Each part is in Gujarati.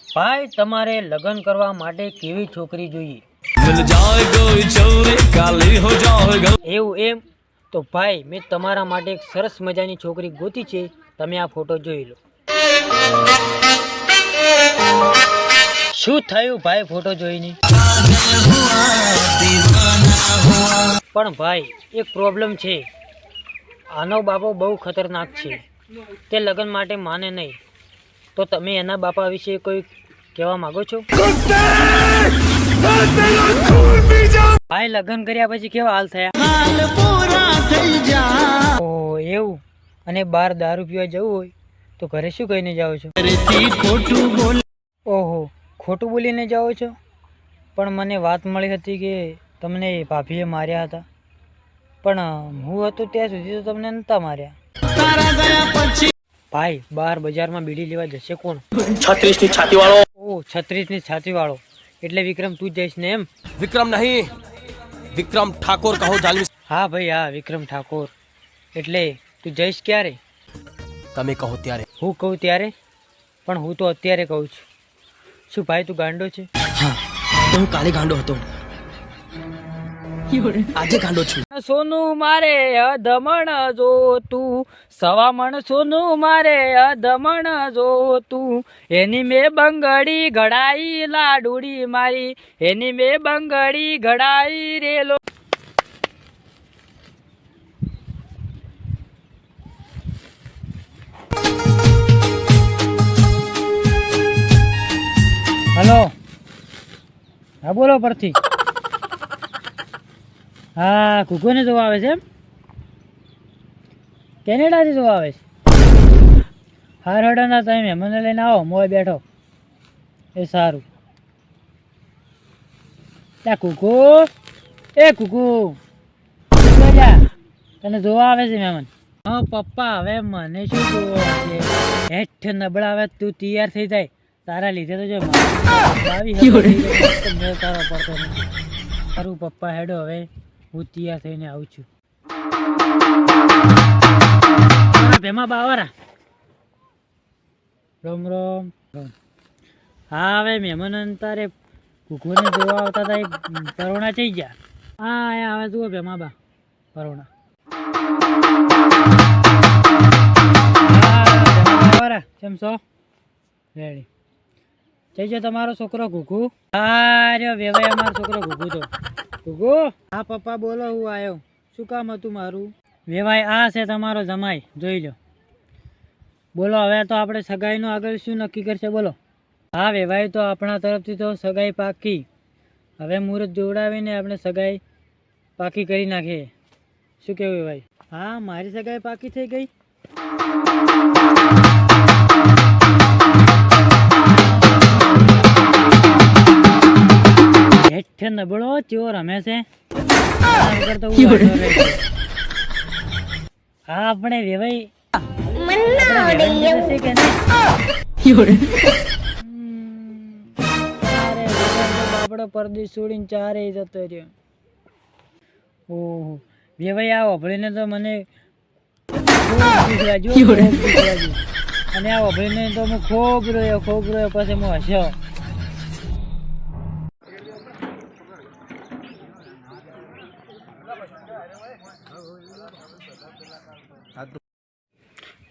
ભાઈ તમારે લગ્ન કરવા માટે કેવી છોકરી જોઈએ? એવું એમ તો ભાઈ મેં તમારા માટે એક સરસ મજાની છોકરી ગોતી છે, તમે આ ફોટો જોઈ લો। શું થયું ભાઈ ફોટો જોઈને? પણ ભાઈ એક પ્રોબ્લેમ છે, આનો બાપો બહુ ખતરનાક છે, તે લગ્ન માટે માને નહીં, તો તમે એના બાપા વિશે કોઈ કહેવા માંગો છો? ભાઈ લગ્ન કર્યા પછી કેવા હાલ થયા? ઓહ એવું? અને બહાર દારૂ પીવા જવું હોય તો ઘરે શું કહીને જાઓ છો? ઓહો ખોટું બોલીને જાઓ છો? પણ મને વાત મળી હતી કે તમને ભાભીએ માર્યા હતા, પણ હું હતો ત્યાં સુધી તો તમને નહોતા માર્યા। ભાઈ બહાર બજારમાં બીડી લેવા જશે કોણ? 36 ની છાતી વાળો। ઓહ 36 ની છાતી વાળો એટલે વિક્રમ તું જ જઈશ ને એમ? વિક્રમ નહીં, વિક્રમ ઠાકોર કહો જાલમી। હા ભાઈ હા વિક્રમ ઠાકોર। એટલે તું જઈશ ક્યારે? તમે કહો ત્યારે। હું કહું ત્યારે? પણ હું તો અત્યારે કહું છું। શું ભાઈ તું ગાંડો છે? હા તો હું કાલે ગાંડો હતો, આજે ગાંડો છું। સોનું મારે અધમણ જો તું, સવામણ સોનું મારે અધમણ જો તું, એની મેં બંગડી ઘડાઈ લાડુડી મારી, એની મેં બંગડી ઘડાઈ રેલો। હલો હા બોલો પરથી। હા કુકુને જોવા આવે છે એમ? કેનેડાથી જોવા આવે છે? હાર હડાના તમે મને લઈને આવો, મોય બેઠો એ સારું। ત્યાં કુકુ એ કુકુ જા, તને જોવા આવે છે મહેમાન। હા પપ્પા હવે મને શું જોવા છે? હેઠ નબળા આવે તું તૈયાર થઈ જાય, તારા લીધે તો જો તારો પડતો નથી। સારું પપ્પા હેડો હવે હું તૈયાર થઈને આવું છું। ભેમા બાવારા રોમ રોમ રોમ। હા હવે મહેમાન તારે કુકુને જોવા આવતા હતા, એક પરોણા થઈ ગયા। હા હવે જુઓ ભેમા બા પરોણા। હા કેમ છો? રેડી થઈ ગયો તમારો છોકરો ઘુઘુ? હા રે વેવાય અમારો છોકરો ઘુઘુ તો ઘુઘુ। હા પપ્પા બોલો હું આવ્યો, શું કામ હતું મારું? વેવાય આ છે તમારો જમાઈ, જોઈ લો। બોલો હવે તો આપણે સગાઈનું આગળ શું નક્કી કરશે બોલો? હા વેવાય તો આપણા તરફથી તો સગાઈ પાકી, હવે મુહૂર્ત જોડાવીને આપણે સગાઈ પાકી કરી નાખીએ, શું કેવું વેવાય? હા મારી સગાઈ પાકી થઈ ગઈ। હેઠ નબળો ચેવો રમે છે। હા આપણે વેવાઈ બાપડો પરદેશ છોડીને ચારે જતો રહ્યો। ઓહો વેવાઈ આ ઓભળીને તો મને અને આ ઓભળીને તો હું ખૂબ રોયો પછી હું હસ્યો।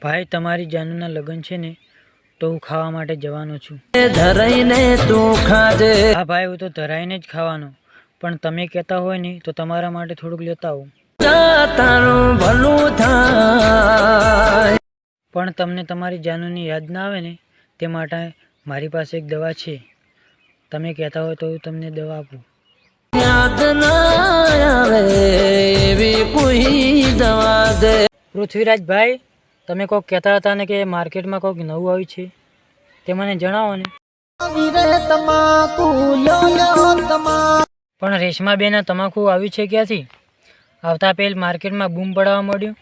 ભાઈ તમારી જાનુના લગ્ન છે ને તો હું ખાવા માટે જવાનો છું। હા ભાઈ હું તો ધરાઈને જ ખાવાનો, પણ તમે કહેતા હોય ને તો તમારા માટે થોડુંક લેતા આવું। પણ તમને તમારી જાનુની યાદ ના આવે ને તે માટે મારી પાસે એક દવા છે, તમે કહેતા હોય તો હું તમને દવા આપું। પૃથ્વીરાજભાઈ તમે કોઈક કહેતા હતા ને કે માર્કેટમાં કોઈક નવું આવ્યું છે, તે મને જણાવો ને। પણ રેશમાબેન તમાકુ આવ્યું છે ક્યાંથી? આવતા પહેલ માર્કેટમાં બૂમ પડાવવા મળ્યું।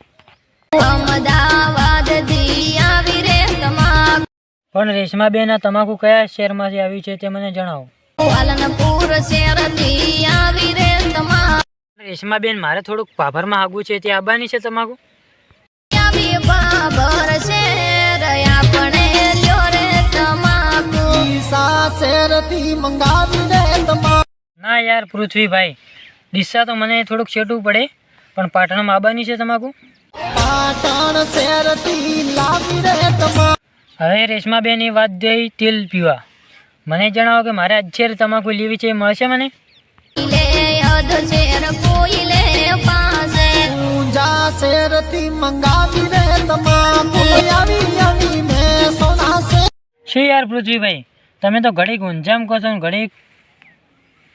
પણ રેશમાબેન તમાકુ કયા શહેરમાંથી આવ્યું છે તે મને જણાવો। રેશમાબેન મારે થોડુંક પાભરમાં આગવું છે, તે આવવાની છે તમાકુ? ના યાર પૃથ્વીભાઈ, ડીસા તો મને થોડુંક છેટવું પડે, પણ પાટણમાં આવવાની છે તમાકુ. હવે રેશમાબેન એ વાત દઈ તેલ પીવા. મને જણાવો કે મારે આજે તમાકુ લેવી છે, એ મળશે મને? શું યાર પૃથ્વીભાઈ, તમે તો ઘડીક ઊંઝામ કહો છો ને ઘડીક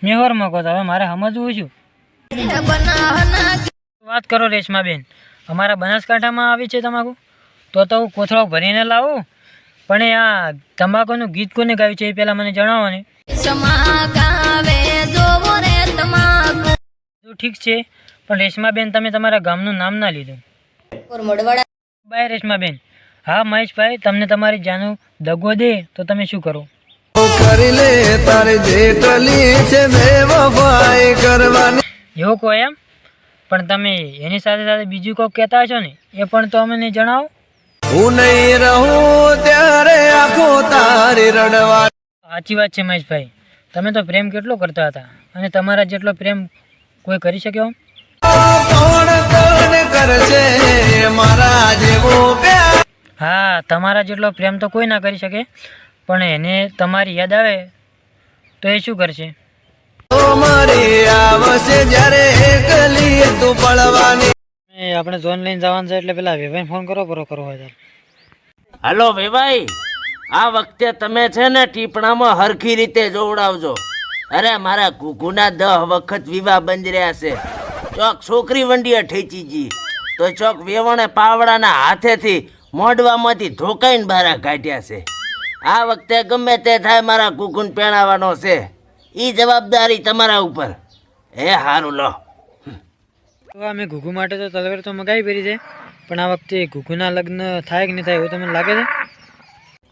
મેહોરમાં કહો છો. હવે મારે સમજવું છું. વાત કરો રેશમાબેન, અમારા બનાસકાંઠામાં આવી છે તમાકુ, તો હું કોથળો ભરીને લાવું. પણ એ આ તમાકુનું ગીત કોને ગાયું છે એ પહેલાં મને જણાવો ને. ઠીક છે, પણ રેશમાબેન તમે તમારા ગામનું નામ ના લીધું. બાય રેશમાબેન. હા મહેશભાઈ, તમને તમારી જાનું દગો દે તો તમે શું કરો? એવું કહો એમ? પણ તમે એની સાથે સાથે બીજું કોક કહેતા હશો ને, એ પણ તો અમને જણાવો. સાચી વાત છે મહેશભાઈ, તમે તો પ્રેમ કેટલો કરતા હતા, અને તમારા જેટલો પ્રેમ કોઈ કરી શક્યો? હા, તમારા જેટલો પ્રેમ તો કોઈ ના કરી શકે, પણ એને તમારી યાદ આવે તો એ શું કરશે? આપણે ઝોન લઈને જવાનું છે, એટલે પેલા વેભાઈ ફોન કરો હોય. હલો ભાઈ, આ વખતે તમે છે ને ટીપણામાં હરખી રીતે જોવડાવજો. અરે મારા ઘૂઘુના 10 વખત વિવાહ બંધ રહ્યા છે. ચોક છોકરી વંડીએ ઠેચીજી તો ચોક વેવણે પાવડાના હાથેથી મોઢવામાંથી ધોકાઈને બહાર કાઢ્યા છે. આ વખતે ગમે તે થાય મારા ઘૂઘુને પહેણાવવાનો છે. ઈ જવાબદારી તમારા ઉપર. એ હારું લો. અમે ઘૂઘુ માટે તો તલવાર તો મગાવી પડી છે, પણ આ વખતે ઘૂઘુના લગ્ન થાય કે નહીં થાય એવું તમને લાગે છે?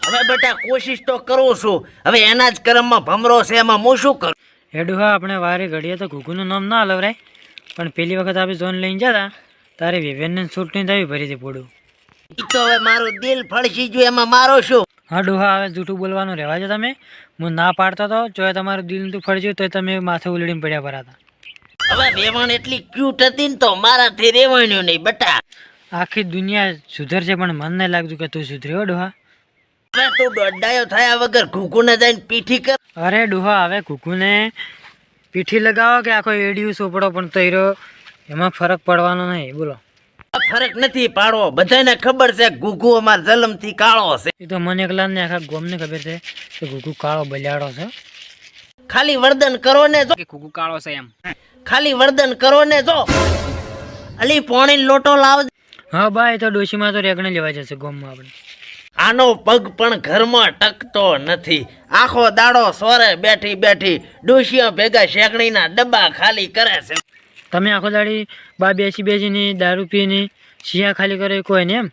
હવે બેટા કોશિશ તો કરું છું. હવે એના જ કર્મમાં ભમરો છે, એમાં હું શું કરું? હેડું હા, આપણે વારે ઘડીએ તો ઘૂઘુનું નામ ના લવરાય, પણ પેલી વખત આપણે ઝોન લઈને જતા તારે વિવેનને છૂટણી થવી ભરી હતી પોડું. ઈ તો હવે મારું દિલ ફળસી ગયું, એમાં મારો શું? હા ડોહા, હવે જૂઠું બોલવાનું રહેવા છે તમે. હું ના પાડતો હતો, જો તમારું દિલ નતું ફળજ્યું તો તમે માથે ઉલડીને પડ્યા પર હતા. હવે વેવણ એટલી ક્યુટ હતી ને તો મારાથી રેવાણ્યું નહીં બટા. આખી દુનિયા સુધરશે, પણ મન નહીં લાગતું કે તું સુધર્યો ડોહા. હવે તું દોડાયો થયા વગર ઘૂઘુને જઈને પીઠી કર. અરે ડોહા, હવે ઘૂઘુને પીઠી લગાવો કે આખો એડિયું સોપડો, પણ તો એમાં ફરક પડવાનો નહીં. બોલો. ફરક નથી પાડવો, બધાને ખબર છે ઘૂઘુ અમાર જન્મથી કાળો છે. એ તો મને એકલા ને આખા ગામને ખબર છે કે ઘૂઘુ કાળો બલિયાડો છે. ખાલી વર્દન કરો ને જો કે ઘૂઘુ કાળો છે એમ. ખાલી વર્દન કરો ને જો. અલી પોણી લોટો લાવ. હા ભાઈ, તો ડોશીમાં તો રેગણે લેવા જશે ગામમાં આપણે. આનો પગ પણ ઘરમાં ટકતો નથી. આખો દાડો સોરે બેઠી બેઠી ડોશીઓ ભેગા શેકણીના ડબ્બા ખાલી કરે છે. તમે આખો દાડી બા બેસીને દારૂ પીને શિયા ખાલી કરે કોઈ ને એમ?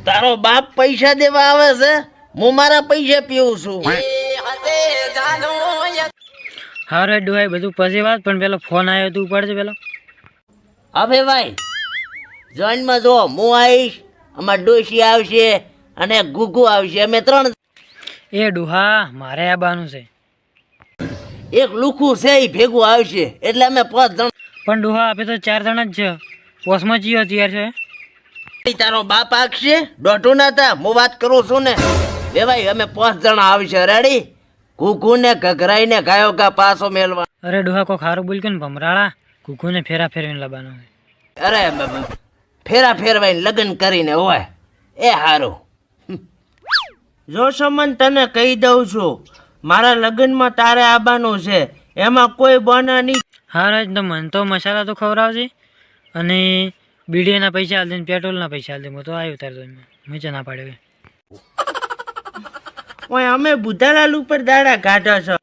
તારો બાપ પૈસા દેવા આવે છે, હું મારા પૈસા પીવું છું. હા રે ડોહાઈ, બધું પછી વાત, પણ પેલો ફોન આવ્યો તું ઉપાડજે પેલો. હવે ભાઈ જોઈનમાં જો હું આવીશ, અમાર ડોશી આવશે અને ગુગુ આવશે, અમે 3. એ ડોહા, મારે આવવાનું છે. એક લુખું છે એ ભેગું આવશે, એટલે અમે 5 જણ. પણ ડોહા, આપે તો 4 જણા જ છે. પોસમાં ચિયો તૈયાર છે? તારો બાપ આગશે દોઢું ના થા, હું વાત કરું છું ને. બે ભાઈ અમે 5 જણા આવશે. રેડી? ઘૂઘુને ઘઘરાઈને ગાયો ગા પાછો મેલવા. અરે ડોહા, કોઈ ખારું બોલ કે ને ભમરાળા, ઘૂઘુને ફેરા ફેરવીને લાવવાનો. અરે ફેરા ફેરવાઈને લગ્ન કરીને હોય એ હારું. જો સમન તને કહી દઉં છું, મારા લગ્નમાં તારે આવવાનું છે, એમાં કોઈ બના નહીં. હા રાજ, તો મને તો મસાલા તો ખવડાવજે, અને બીડીના પૈસા હાલ દે, પેટ્રોલના પૈસા હાલ દે. હું તો આવ્યો તાર તો મેં ના પાડ્યો. ઓય અમે બુધાલાલ ઉપર દાડા કાઢો છો.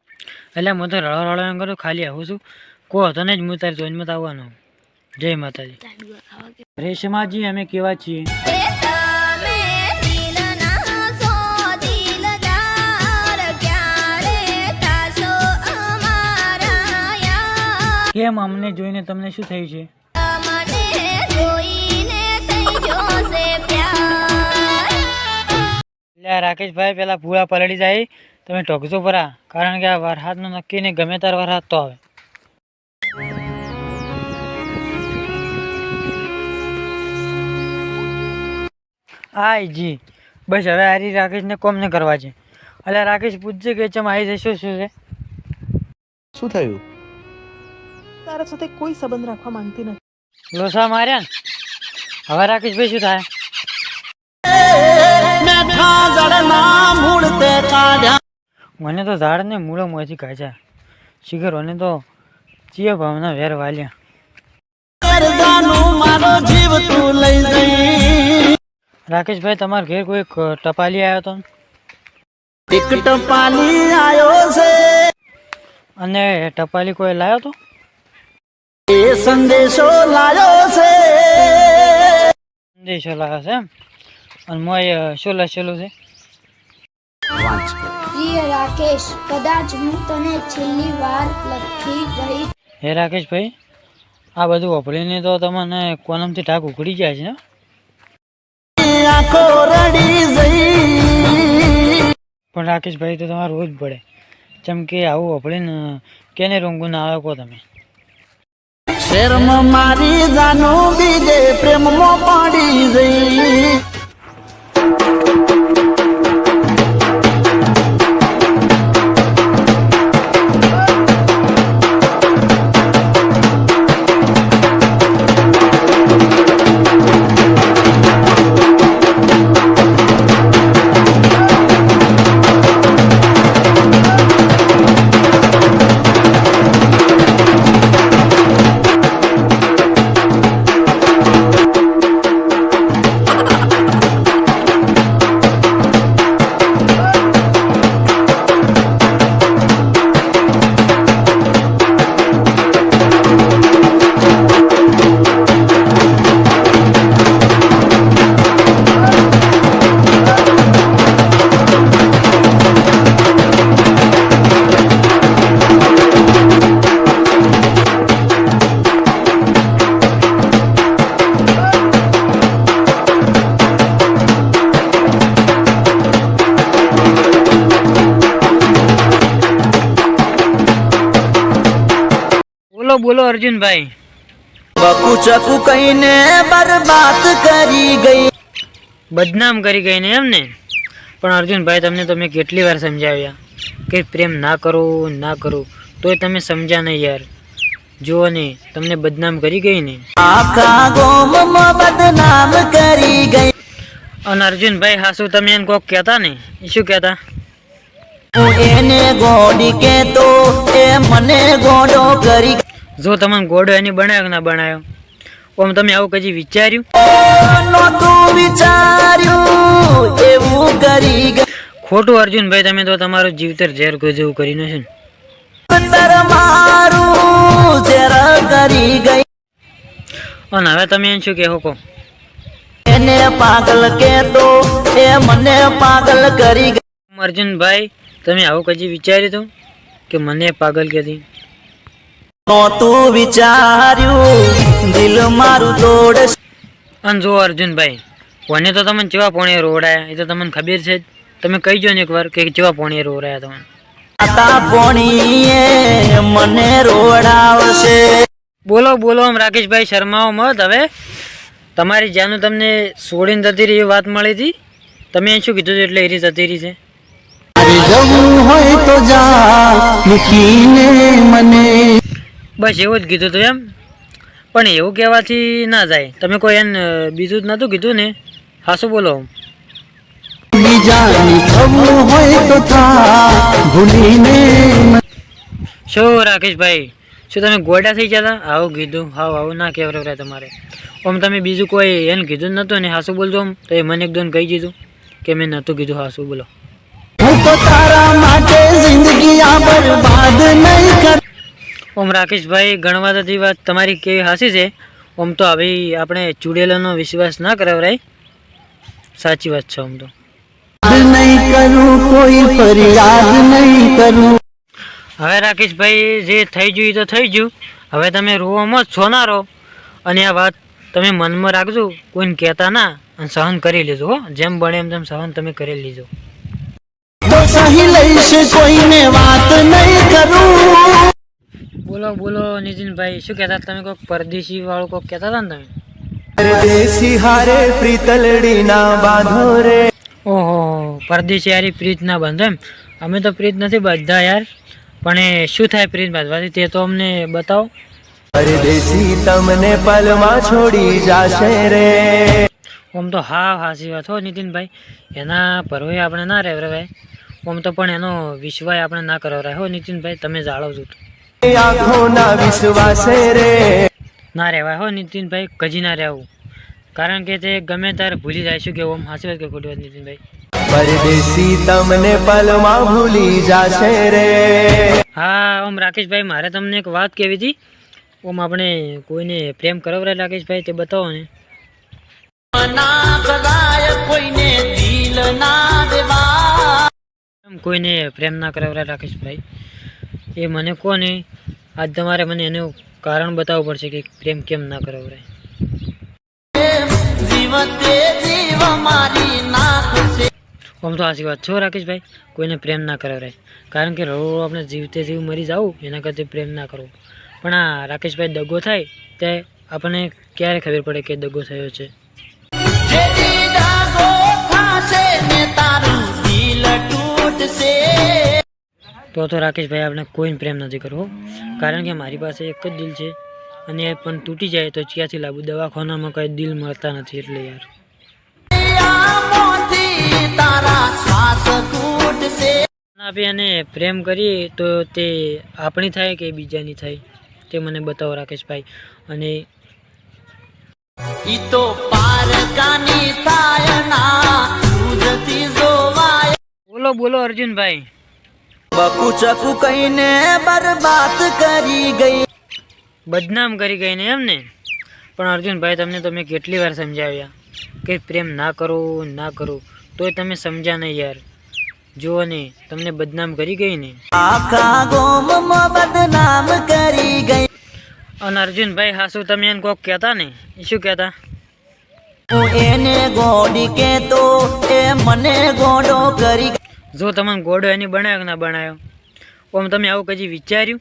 એટલે હું તો રળો એમ કરું, ખાલી આવું છું. કહો તો ને જ હું તારી જોઈનમાં આવવાનો. જય માતાજી. રેશમાજી, અમે કેવા છીએ? કેમ અમને જોઈને તમને શું થયું છે? રાકેશભાઈ પેલા પૂરા પલળી જાય તમે ટોકજો પરા, કારણ કે આ વરસાદનું નક્કી નહીં, ગમે ત્યારે વરસાદ તો આવે. આય જી બસ હવે હારી રાકેશને કોમ ને કરવા છે. એટલે રાકેશ પૂછશે કે ચમ આવી જશો શું છે? શું થયું? તારા સાથે કોઈ સંબંધ રાખવા માંગતી નથી. લોસા માર્યા ને હવે રાકેશભાઈ શું થાય? મને તો ઝાડને મૂળો મોંથી કાઢ્યા, શિખર મને તો ચિયા ભાવના વેર વાલ્યા. રાકેશભાઈ તમારા ઘેર કોઈ ટપાલી આવ્યો હતો? એક ટપાલી આવ્યો છે, અને ટપાલી કોઈ લાવ્યો હતો? એ સંદેશો લાયો છે. સંદેશો લાવ્યો છે એમ? અને મોય શું લખેલું છે? પ્રિય રાકેશ, કદાચ હું તને છેલ્લી વાર લખી રહી. હે રાકેશભાઈ, આ બધું વાપરીને તો તમને કોલમથી ઢાક ઉખડી જાય છે ને? પણ રાકેશભાઈ તો તમારે રોજ પડે, જેમ કે આવું વાપરીને કેને રોંગું ના આવે કહો તમે? શેરમાં મારી જાનો બીજે પ્રેમમાં પડી જઈ. બોલો અર્જુનભાઈ. બકુ ચકુ કહીને બરબાદ કરી ગઈ, બદનામ કરી ગઈ ને એમ ને? પણ અર્જુનભાઈ તમને તો મેં કેટલી વાર સમજાવ્યા કે પ્રેમ ના કરો ના કરો, તોય તમે સમજ્યા નહીં યાર. જુઓ ને તમને બદનામ કરી ગઈ ને, આખા ગોમમાં બદનામ કરી ગઈ. અને અર્જુનભાઈ હાસુ તમે એને કોક કહેતા ને, એ શું કહેતા? એને ગોડી કે તો એ મને ગોડો કરી. જો તમને ગોડો એની બનાવ્યો કે ના બનાવ્યો, ઓમ તમે આવું કદી વિચાર્યું? નહોતું વિચાર્યું એવું કરી ગઈ. ખોટું અર્જુનભાઈ, તમે તો તમારું જીવતર ઝેર કોઈ જેવું કરીને છે ને. મારું ઝેર કરી ગઈ. અને હવે તમે એને શું કહો કહો? એને પાગલ કે તો એ મને પાગલ કરી ગઈ. અર્જુનભાઈ, તમે આવું કદી વિચાર્યું હતું કે મને પાગલ કહેતી? નહોતું વિચાર્યું દિલ મારું તોડ. અને જો અર્જુનભાઈ, કોને તો તમને કેવા પોણે રોવડાયા એ તો તમને ખબર છે જ. તમે કહી જો ને એકવાર કે કેવા પોણે રોવડાયા તમને. આતા પોણીએ મને રોવડાવશે. બોલો બોલો આમ રાકેશભાઈ, શર્માઓ મત. હવે તમારી જાનું તમને છોડીને જતી રહી એ વાત મળી હતી, તમે શું કીધું હતું એટલે એ રીતે જતી રહી છે? હોય તો જા મૂકીને મને. બસ એવું જ કીધું હતું એમ? પણ એવું કહેવાથી ના જાય. તમે કોઈ એને બીજું જ નહોતું કીધું ને? હા શું બોલો? શું રાકેશભાઈ, શું તમે ગોડા થઈ ગયા હતા? આવું કીધું? હાવ આવું ના કહેવાય તમારે. આમ તમે બીજું કોઈ એને કીધું જ નહોતું ને? હાસું બોલજો આમ તો એ મને એકદમ કહી દીધું કે મેં નહોતું કીધું. હાસું બોલો. ઓમ રાકેશભાઈ, ગણવાદાથી વાત તમારી કેવી હાસી છે. ઓમ તો હવે આપણે ચૂડેલાનો વિશ્વાસ ના કરાવરાય. સાચી વાત છે. આમ તો હવે રાકેશભાઈ, જે થઈ ગયું એ તો થઈ ગયું. હવે તમે રોવામાં જ છો ના રહો, અને આ વાત તમે મનમાં રાખજો, કોઈને કહેતા ના, અને સહન કરી લેજો હો. જેમ બને એમ તેમ સહન તમે કરી લેજો. સહી લઈશ કોઈને વાત નહીં કરું. બોલો બોલો નીતિનભાઈ, શું કહેતા હતા તમે? કોઈક પરદેશી વાળું કોઈક કહેતા હતા ને તમે? પરદેશી હારે પ્રીતલડી ના બાંધો રે. ઓહો, પરદેશી યારી પ્રીત ના બાંધો એમ? અમે તો પ્રીત નથી બાંધતા યાર, પણ એ શું થાય પ્રીત બાંધવાથી તે તો અમને બતાવો. પરદેશી તમને પલમાં છોડી જાશે રે. આમ તો હા હાસી વાત હો નીતિનભાઈ, એના પરવે આપણે ના રહેવાય. આમ તો પણ એનો વિશ્વાસ આપણે ના કરવરાય હો નીતિનભાઈ, તમે જાળવજો તો. આંખોના વિશ્વાસે રે. ના રહેવાય હો નીતિનભાઈ, કજી ના રહેવું, કારણ કે તે ગમે ત્યારે ભૂલી જાય. શું કેવું? આમ હાસી વાત કે ખોટી વાત નીતિનભાઈ? પરદેશી તમને પલમાં ભૂલી જાશે રે. હા ઓમ રાકેશભાઈ, મારે તમને એક વાત કહેવી હતી. ઓમ આપણે કોઈને પ્રેમ કરાવરાય રાકેશભાઈ, તે બતાવો ને. કોઈને પ્રેમ ના કરાવરાય રાકેશભાઈ, એ મને કહો ને. આજ તમારે મને એનું કારણ બતાવવું પડશે કે પ્રેમ કેમ ના કરાવરાય. આમ તો સાચી વાત છો રાકેશભાઈ, કોઈને પ્રેમ ના કરાવરાય, કારણ કે રહો આપણે જીવતે જીવ મરી જાવું એના કરતાં પ્રેમ ના કરવો. પણ આ રાકેશભાઈ દગો થાય તે આપણને ક્યારે ખબર પડે કે દગો થયો છે? તો રાકેશભાઈ આપણે કોઈને પ્રેમ નથી કરવો, કારણ કે મારી પાસે એક જ દિલ છે અને એ પણ તૂટી જાય તો ક્યાંથી લાવું? દવાખાનામાં કઈ દિલ મળતા નથી એટલે યાર. આપી અને પ્રેમ કરીએ તો તે આપણી થાય કે બીજાની થાય તે મને બતાવો રાકેશભાઈ. અને બોલો બોલો અર્જુનભાઈ. બકુ ચકુ કહીને બરબાદ કરી ગઈ. બદનામ કરી ગઈ ને એમ ને? પણ અર્જુનભાઈ તમને તો મેં કેટલી વાર સમજાવ્યા કે પ્રેમ ના કરો ના કરો, તોય તમે સમજ્યા નહીં યાર. જુઓ ને, તમને બદનામ કરી ગઈ ને. આખા ગોમમાં બદનામ કરી ગઈ. અને અર્જુનભાઈ હાસુ તમે એને કોક કહેતા ને, એ શું કહેતા? હું એને ગોડી કેતો એ મને ગોડો કરી. જો તમને ગોડો એની બનાવ્યો કે ના બનાવ્યો? ઓમ તમે આવું કજી વિચાર્યું?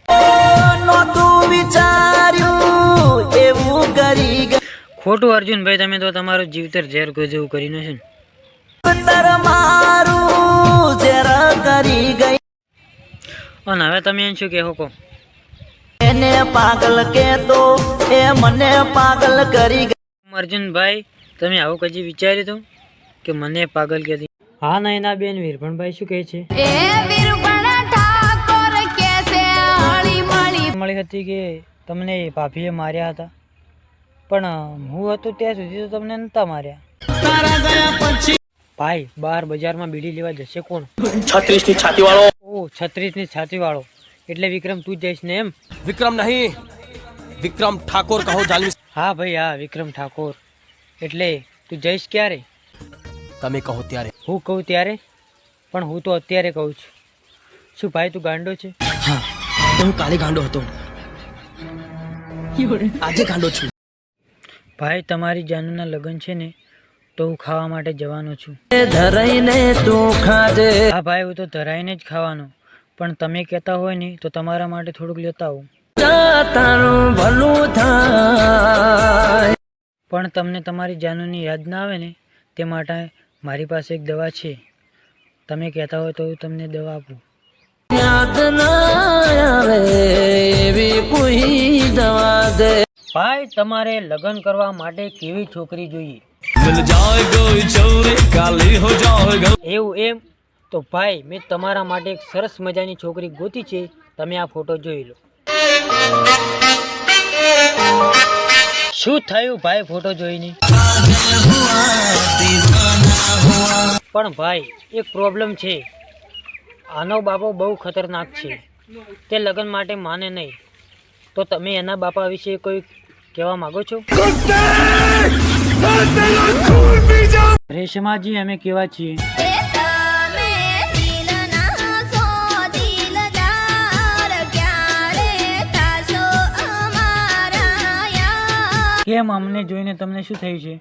નહોતું વિચાર્યું એવું કરી ગઈ. ખોટું અર્જુનભાઈ, તમે તો તમારું જીવતર ઝેર જેવું કરીને છે ને. મારું ઝેર કરી ગઈ. અને હવે તમે એને શું કહેવો કહો? એને પાગલ કેતો એ મને પાગલ કરી ગઈ. અર્જુનભાઈ, તમે આવું કજી વિચાર્યું હતું કે મને પાગલ કહેતી? હા ના એના બેન વીરભણભાઈ શું કહે છે? મળી હતી કે તમને ભાભીએ માર્યા હતા, પણ હું હતું ત્યાં સુધી તો તમને નતા માર્યા. ભાઈ બહાર બજારમાં બીડી લેવા જશે કોણ? 36 ની છાતી વાળો. ઓ 36 ની છાતી વાળો એટલે વિક્રમ તું જઈશ ને એમ? विक्रम नहीं, विक्रम ठाकुर कहो जालमी. હા ભાઈ હા, વિક્રમ ઠાકોર. એટલે તું જઈશ ક્યારે? તમે કહો ત્યારે. હું કહું ત્યારે? પણ હું તો અત્યારે કહું છું. શું ભાઈ તું ગાંડો છે? હા, હું કાલે ગાંડો હતો, આજે ગાંડો છું. ભાઈ તમારી જાનુના લગ્ન છે ને, તો હું ખાવા માટે જવાનો છું. ધરાઈને તું ખાજે. હા ભાઈ, હું તો ધરાઈને જ ખાવાનો, પણ તમે કહેતા હોય ને તો તમારા માટે થોડુંક લેતા આવું. તારું ભલું થાય. પણ તમને તમારી જાનુની યાદ ના આવે ને તે માટે મારી પાસે એક દવા છે. તમે કહેતા હોય તો હું તમને દવા આપું. યાદ ના આવે એવી કોઈ દવા દે. ભાઈ તમારે લગ્ન કરવા માટે કેવી છોકરી જોઈએ? એવું એમ? તો ભાઈ મેં તમારા માટે એક સરસ મજાની છોકરી ગોતી છે, તમે આ ફોટો જોઈ લો. શું થયું ભાઈ ફોટો જોઈને? પણ ભાઈ એક પ્રોબ્લેમ છે, આનો બાપો બહુ ખતરનાક છે, તે લગ્ન માટે માને નહીં. તો તમે એના બાપા વિશે કોઈ કહેવા માંગો છો? રેશમાજી અમે કેવા છીએ? કેમ અમને જોઈને તમને શું થયું છે?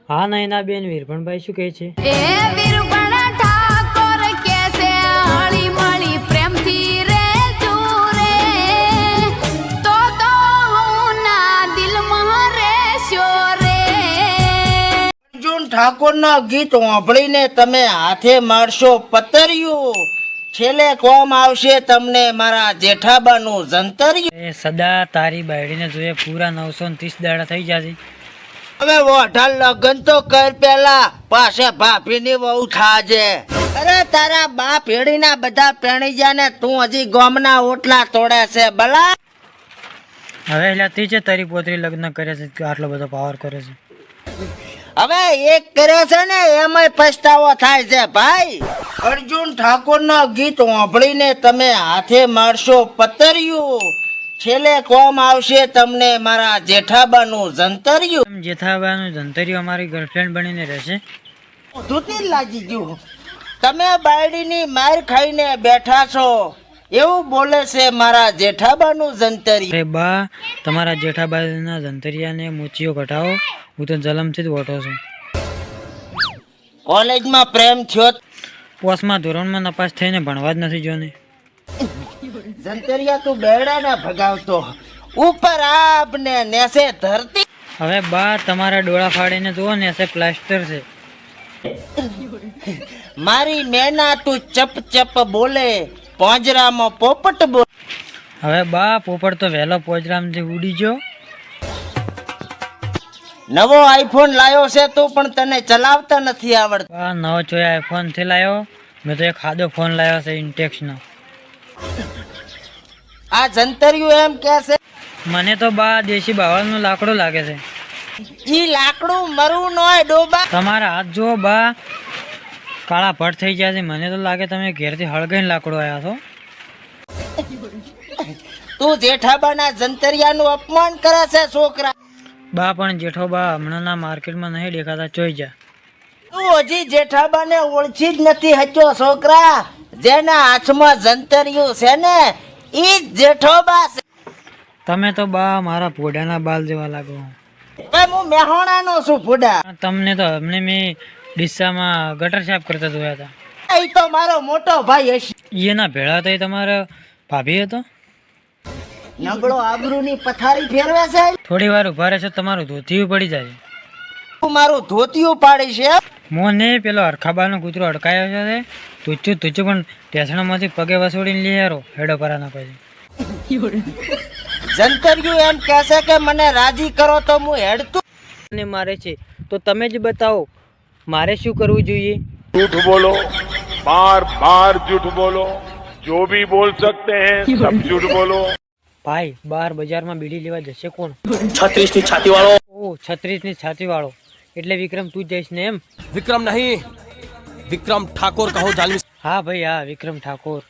હા નયના બેન વીરભણભાઈ શું કહે છે? એ વીરભણ ઠાકોર કે છે હળી મળી પ્રેમથી રે રે તો હું ના દિલમાં રેશો રે. અર્જુન ઠાકોરના ગીત સાંભળીને તમે હાથે મારશો પતરિયું, છેલ્લે કોમ આવશે તમને મારા જેઠાબાનું જંતરિયું. એ સદા તારી બાયડીને જોઈએ પૂરા 930 દાડા થઈ જશે. હવે વોઢા લગન તો કર પેલા, પાસે ભાભીની વહુ થાજે. અરે તારા બા પેઢીના બધા પેણી ગયા ને તું હજી ગોમના ઓટલા તોડે છે ભલા. હવે એટલે તી છે તારી પોતરી લગ્ન કરે છે કે આટલો બધો પાવર કરે છે? હવે એક કરે છે ને એમાંય પછતાવો થાય છે ભાઈ. અર્જુન ઠાકોરના ગીત સાંભળીને તમે હાથે મારશો પતરિયું, છેલ્લે કોમ આવશે તમને મારા જેઠાબાનું જંતરિયું. જેઠાબાનું જંતરિયું અમારી ગર્લફ્રેન્ડ બનીને રહેશે? ધૂતી લાગી ગયું. તમે બાયડીની માર ખાઈને બેઠા છો એવું બોલે છે મારા જેઠાબાનું જંતરિયું. અરે બા તમારા જેઠાબાના જંતરિયાને મૂચીઓ ઘટાવો, હું તો જલમથી જ વોટો છું. કોલેજમાં પ્રેમ થયો? 5મા ધોરણમાં નપાસ થઈને ભણવા જ નથી જોને. જંતરિયા તું બેડા ના ભગાવતો, ઉપર આબ ને નેસે ધરતી. હવે બા તમારા ડોળા ફાડીને જુઓ ને એસે પ્લાસ્ટર છે. મારી મેના તું ચપ ચપ બોલે, પોંજરામાં પોપટ બોલે. હવે બા પોપટ તો વહેલો પોજરામથી ઉડી ગયો. નવો આઈફોન લાયો છે તું પણ તને ચલાવતા નથી આવડતું. બા નવો ચોયા આઈફોન થી લાયો, મેં તો એક સાદો ફોન લાવ્યો છે ઇન્ટેક્સનો. આ જંતરિયું એમ કે છે મને તો બા દેશી બાવળનું લાકડું લાગે છે. ઈ લાકડું મરું નોય ડોબા. તમારા હાથ જુઓ બા કાળા ભટ્ટ થઈ ગયા છે. મને તો લાગે તમે ઘેરથી હળગાઈને લાકડું આવ્યા છો. તું જેઠાબાના જંતરિયાનું અપમાન કરે છે છોકરા. બા પણ જેઠો બા હમણાંના માર્કેટમાં નહીં દેખાતા, ચોઈ જા. તું હજી જેઠાબાને ઓળખી જ નથી હચ્યો છોકરા. જેના હાથમાં જંતરિયું છે ને ઈ જ જેઠોબા છે. તમે તો બા મારા પોડાના બાલ જેવા લાગો. ભાઈ હું મેહોણાનો છું ફૂડા. તમને તો હમણે મેં ડીસામાં ગટર સાફ કરતા જોયા હતા. ઈ તો મારો મોટો ભાઈ હશે. એના ભેળા તો એ તમારા ભાભી હતો. નબળો આબરૂની પથારી ફેરવે છે. થોડી વાર ઉભા રહેશો તમારું ધોતિયું પડી જાય. તું મારું ધોતિયું પાડી છે. મોને પેલો હરખાબાનો કૂતરો અડકાયો છે, તુચ્ચું પણ ટેસણામાંથી પગે વસોડીને લઈ આવ્યો હેડો પરાના પછી. જંતરિયું એમ કહેશે કે મને રાજી કરો તો હું હેડતું. ને મારે છે તો તમે જ બતાવો મારે શું કરવું જોઈએ? झूठ बोलो, बार बार झूठ बोलो, जो भी बोल सकते हैं सब झूठ बोलो. ભાઈ બહાર બજારમાં બીડી લેવા જશે કોણ? 36 ની છાતી વાળો. ઓ 36 ની છાતી વાળો એટલે વિક્રમ તું જ જઈશ ને એમ? विक्रम नहीं, विक्रम ठाकुर कहो जालमी. હા ભાઈ હા વિક્રમ ઠાકોર.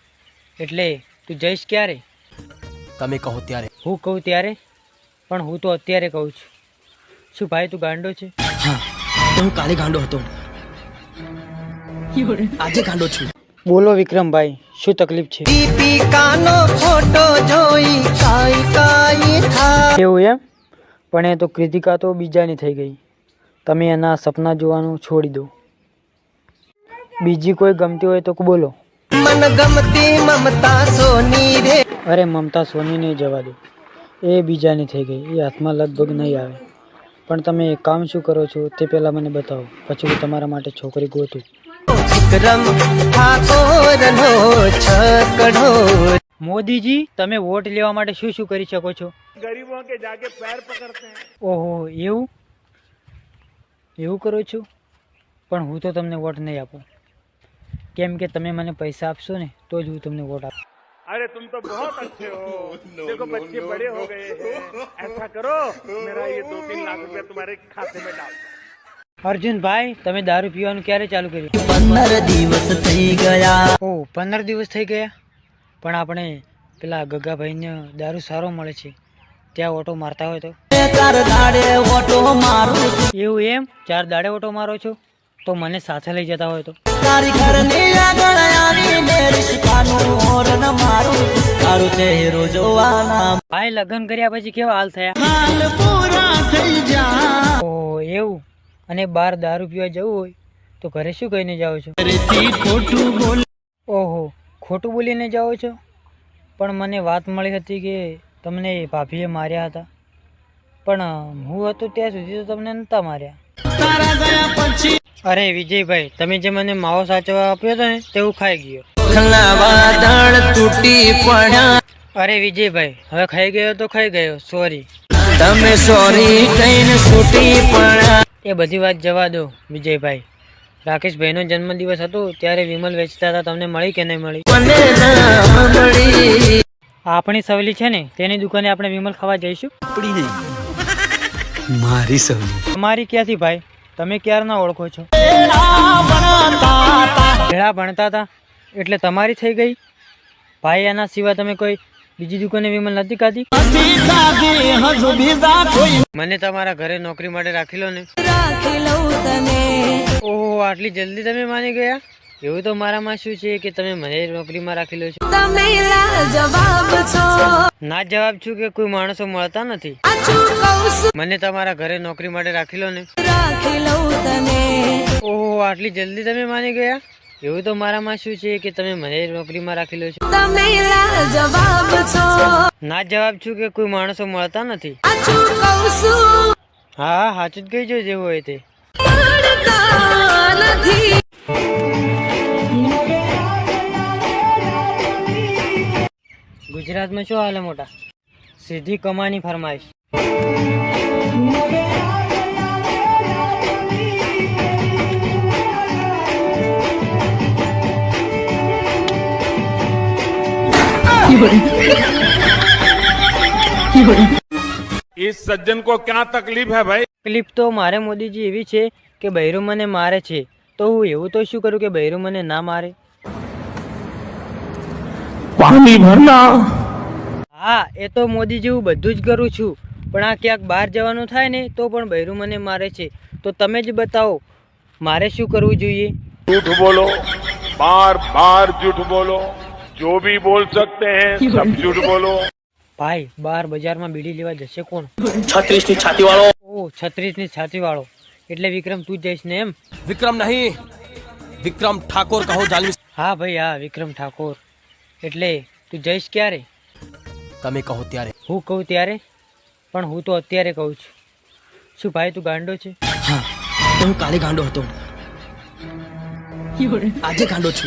એટલે તું જઈશ ક્યારે? તમે કહો ત્યારે. હું કહું ત્યારે? પણ હું તો અત્યારે કહું છું. શું ભાઈ તું ગાંડો છે? હા હું કાલે ગાંડો હતો, આજે ગાંડો છું. બોલો વિક્રમભાઈ શું તકલીફ છે? દીપિકાનો ફોટો જોઈ કાઈ કાઈ થાય. એવું એમ? પણ એ તો કૃતિકા તો બીજાની થઈ ગઈ. તમે એના સપના જોવાનું છોડી દો. બીજી કોઈ ગમતી હોય તો બોલો. મન ગમતી મમતા સોની રે. અરે મમતા સોની નહીં જવા દો, એ બીજાની થઈ ગઈ. એ હાથમાં લગભગ નહીં આવે. પણ તમે એક કામ શું કરો છો તે પહેલાં મને બતાવો, પછી હું તમારા માટે છોકરી ગોતું. વિક્રમ ઠાકોરનો છકડો. મોદીજી તમે વોટ લેવા માટે શું શું કરી શકો છો? गरीबों के जाके पैर पकड़ते हैं. ઓહો એવું કરો છો? પણ હું તો તમને વોટ નહીં આપું, કેમ કે તમે મને પૈસા આપશો ને તો જ હું તમને વોટ આપું. अरे तुम तो बहुत अच्छे हो. देखो बच्चे बड़े हो गए हैं. ऐसा करो मेरा ये 2-3 लाख रुपया तुम्हारे खाते में डाल. અર્જુનભાઈ તમે દારૂ પીવાનું ક્યારે ચાલુ કર્યું? 15 દિવસ થઈ ગયા. ઓહ 15 દિવસ થઈ ગયા. પણ આપણે પેલા ગગાભાઈને દારૂ સારો મળે છે, ત્યાં ઓટો મારતા હોય તો? 4 દાડે ઓટો મારું. એવું એમ? 4 દાડે ઓટો મારો છો? તો મને સાથે લઈ જતા હોય તો? તારી ઘરની આગળ આવીને રિશ્કાનું હોર્ન મારું. તારું ચહેરો જોવાના ભાઈ લગ્ન કર્યા પછી કેવા હાલ થયા? હાલ પૂરા થઈ જા. ઓહ એવું? અને બહાર દારૂ પીવા જવું હોય તો ઘરે શું કહીને જાઓ છો? ઓહો, ખોટું બોલીને જાઓ છો? પણ મને વાત મળી હતી કે તમને ભાભીએ માર્યા હતા, પણ હું હતો ત્યાં સુધી તો તમને નહોતા માર્યા. અરે વિજયભાઈ, તમે જે મને માવો સાચવા આપ્યો હતો ને તે હું ખાઈ ગયો. અરે વિજયભાઈ, હવે ખાઈ ગયો તો ખાઈ ગયો, સોરી. તમે સોરી કહીને છૂટી પડ્યા. એ બધી વાત જવા દો વિજયભાઈ. રાકેશભાઈનો જન્મદિવસ હતો ત્યારે વિમલ વેચતા હતા, તમને મળી કે નહીં મળી? મને ના મળી. આપણી સવલી છે ને તેની દુકાને આપણે વિમલ ખાવા જઈશું. મારી સવલી. તમારી ક્યાંથી ભાઈ? તમે ક્યારના ઓળખો છો? ભેળા ભણતા હતા એટલે તમારી થઈ ગઈ ભાઈ. એના સિવાય તમે કોઈ બીજી દુકાને વિમલ નથી ખાધી? મને તમારા ઘરે નોકરી માટે રાખી લો ને. ઓહો, આટલી જલ્દી તમે માની ગયા? એવું તો મારામાં શું છે કે તમે મને નોકરીમાં રાખી લો છો? ના જવાબ છું કે કોઈ માણસો મળતા નથી. મને તમારા ઘરે નોકરી માટે રાખી લો ને. ઓહો, આટલી જલ્દી તમે માની ગયા? એવું તો મારામાં શું છે કે તમે મને નોકરીમાં રાખી લો છો? ના જવાબ છું કે કોઈ માણસો મળતા નથી. હા, સાચું જ કહીજો જેવું હોય તે. ગુજરાતમાં શું હાલે મોટા? સીધી કમાની ફરમાઈશ. इस सज्जन को क्या तकलीफ है भाई? તકલીફ તો મારે મોદીજી એવી છે કે બૈરું મને મારે છે, તો હું એવું તો શું કરું કે બૈરું મને ના મારે? पानी भरना. હા, એ તો મોદીજી હું બધું જ કરું છું, પણ આ ક્યાંક બહાર જવાનું થાય ને તો પણ બૈરું મને મારે છે. તો તમે જ બતાવો મારે શું કરવું જોઈએ? झूठ बोलो, बार बार झूठ बोलो. जो भी बोल सकते हैं सब झूठ बोलो. ભાઈ, બહાર બજારમાં બીડી લેવા જશે કોણ? 36 ની છાતી વાળો. ઓ, 36 ની છાતી વાળો એટલે વિક્રમ તું જ જઈશ ને એમ? विक्रम नहीं, विक्रम ठाकुर कहो जालमी. હા ભાઈ, હા, વિક્રમ ઠાકોર. એટલે તું જઈશ ક્યારે? તમે કહો ત્યારે. હું કહું ત્યારે? પણ હું તો અત્યારે કહું છું. શું ભાઈ તું ગાંડો છે? હું કાલે ગાંડો હતો, આજે ગાંડો છું.